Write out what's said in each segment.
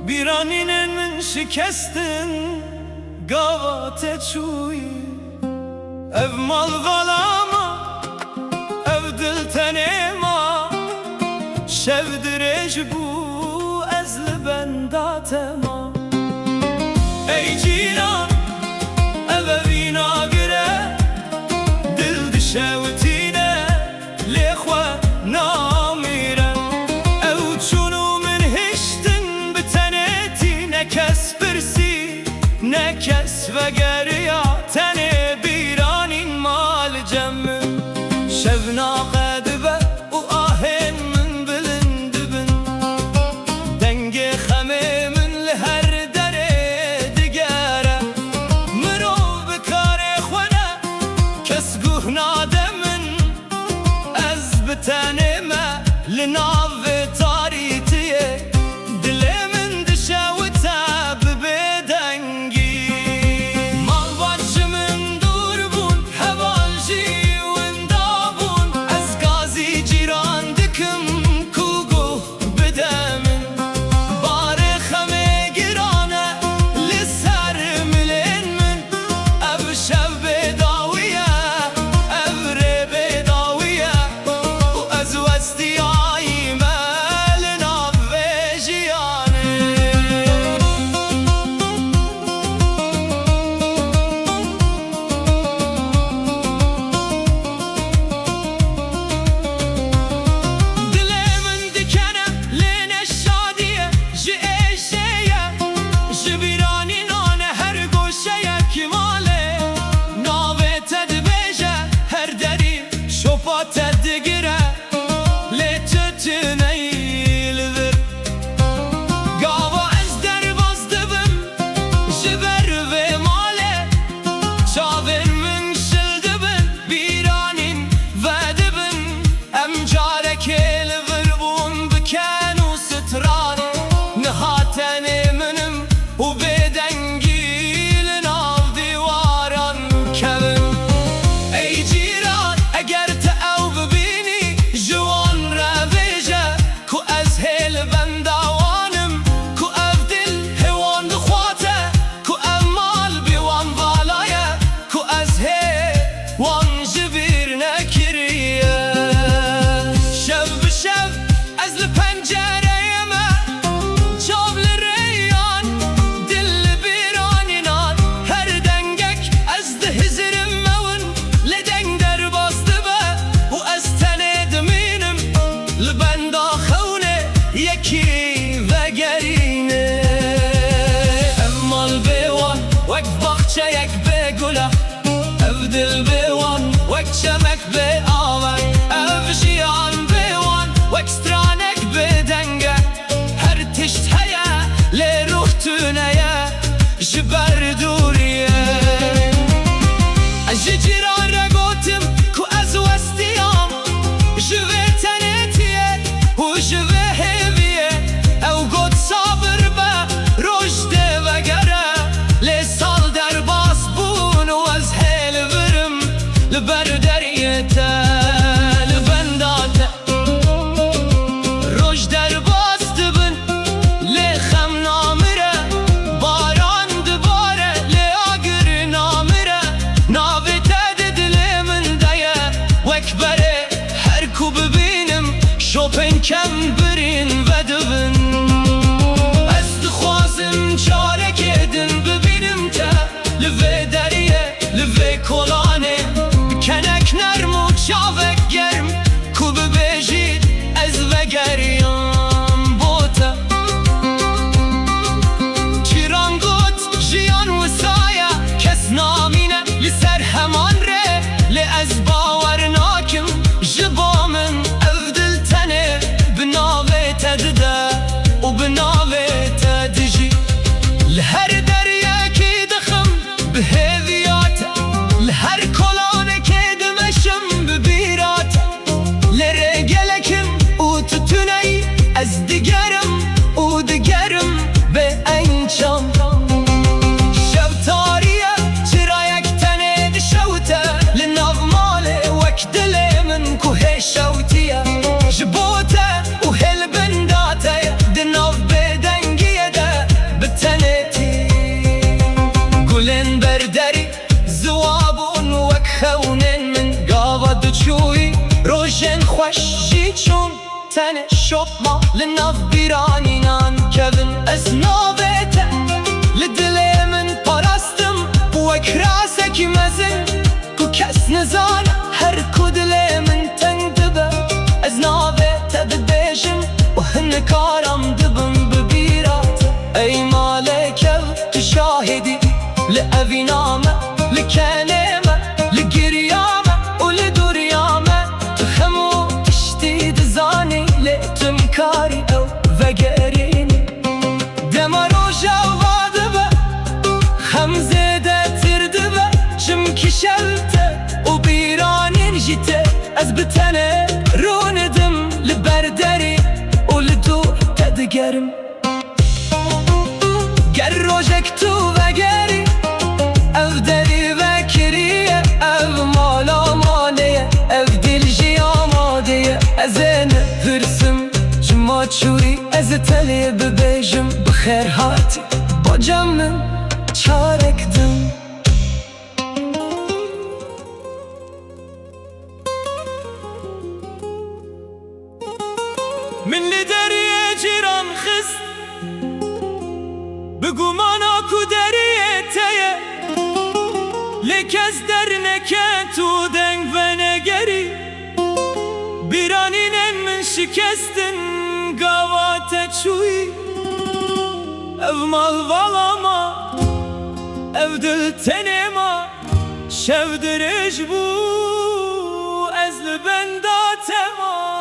بیرانین من شکستن گاوات چوی اف مال غلاما اف دل تنما شو درج بو از لبندات ما ای جیران اف وینا گره دل دشوتینه لخوا نامیره او چونو من هشتن بتنتی نکس برسی نکس وگریا تنه بیرانین مال جمع شفنا قدبه و آهن من بلند بن دنگ خمه من لهر دره دگره مرو بکار خونه کس گوه نادمن از بتنه ما لناو تاریتیه دل من دشوتا ببدنگی مال باش من دور بون هوالجی وندابون از گازی جیران دکم کوگو بدمن بار خمه گرانه لسر ملین من اب شب بداویه اب ره بداویه و از وستی یک بگوله اف دل بیوان وک چمک بی آور اف جیان بیوان وک سترانک بدنگه هر تشت هیا لی روح تونیه جبر دوریه جیران را گوتم کو از وستیام جوه تنتیه و جوه هیویه او گوت صابر با رشد وگره لی سال در باس بون و از هیل ورم sene şopma li nav bîranînan kevin ez navê te li dilê min parastim wek rasekî mezin ku kes nizane her ku dilê min teng dibe ez navê te dibêjim û hinekaram dibim bi bîra te ey malek ev tu şahidî li evî name li kenê me li giriya me û li dûriya me tu hemû tiştî dizanî lê tim karî ew vegerînî dema roja va dibe hem zêdetir dibe çimkî şev te û bîranîn jî te ez bi tenê rûnidim li ber derî û li dû te digerim ger rojek tu vegerî ev derî vekiriye ev mala maneye ev dil jî amadeye ez ê nehirsim cima çûrî ez ê telê bibêjim bi xêr hatî bacem min çarek din min li deriyê cîran xist bi gumana ku deriyê te ye lê kes derneke tu deng venegerî bîranînên min şikestin gava te çûyî ev malvala ma ev dil tenê ma şev dirêj bû ez li benda te ma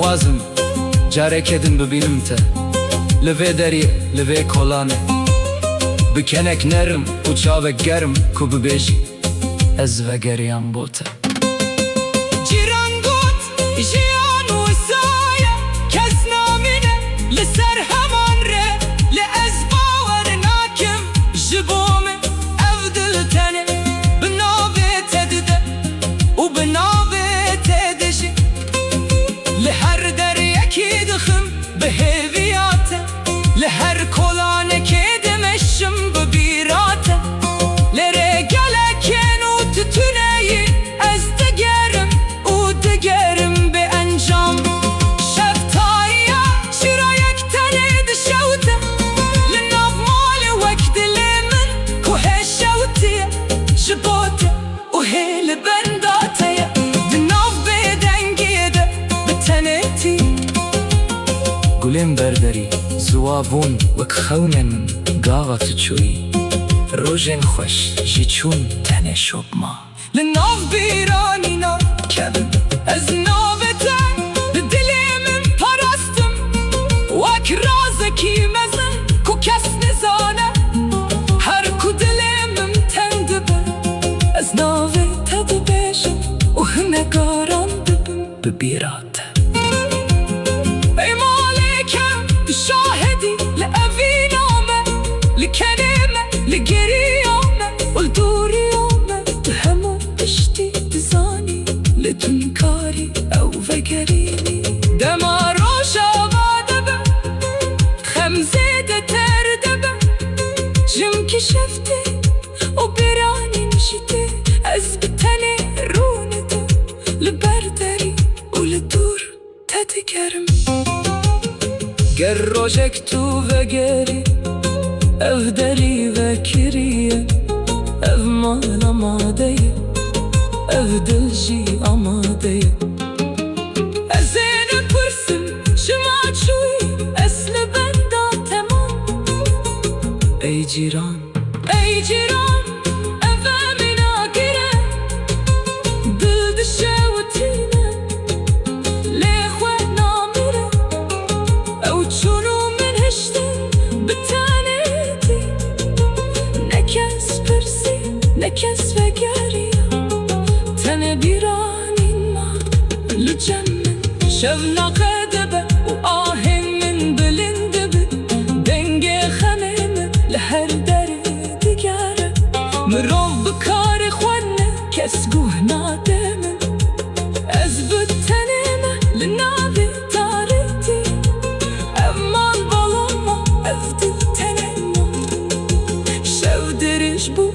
dixwazim carekedin bibînim te li vê derî li vê kolanê bi kenek nerim û çavek germ ku bibêjî ez vegeriyam bo te. Cîran got jiyan wisa ye kes namîne li ser heman re li ez bawer nakim ji bo min ev dil tenê bi navê te dide û bi navê te de jî li her deryekî dixim bi hêviya te li her kolanekê dimeşim bi bîra te lere gelekên û tütüneyî ez digerim û digerim bi encam şeftaliya çirayek tenê dişewte li nav malê wek dilê min ku hêşewtiye ji bo te û hê li benda te ye di nav bêdengiyê de bi tenê tî gulên berderî ziwa bûn wek xewnên min gaxa tu çûyî rojên xweş jî çûn tenê şopma li nav bîranîna kevin ez navê te di dilê min parastim wek razekî mezin ku kes nizane her ku dilê min teng dibe ez navê te dibêjim û hinegaran dibim bi bîra te. Ey malêke tu şahidî li evî name li kenê me li geriya me û li dûriya me tu hemû tiştî dizanî li tunkarî ew vegerînî dema rojava dibe xemzê de ter dibe jimkî şeftê û bîranîn jî tê ez bi tenê rûnê te li ber derî û li dûr te digerim ger rojek tu vegerî ev derî vekiriye ev mal amade ye ev dil jî amade ye ez ê nipirsim şima çûyî ez li benda te mam ey cîran ey cîran evê min agire dil dişewitîne lê xwe namire ew çûnû min hiştin bi tenê tî ne kes pirsî ne kes vegeriya tenê bîranîn ma li cem min şevnaqe dibe û ahên min bilind dibe dengê xemê min li her derê digere mirov bi karê xwe ne kes guh nade min ez bi tenê me li navê tarê tî ev mal balama ev dil tenê ma şev dirîj bû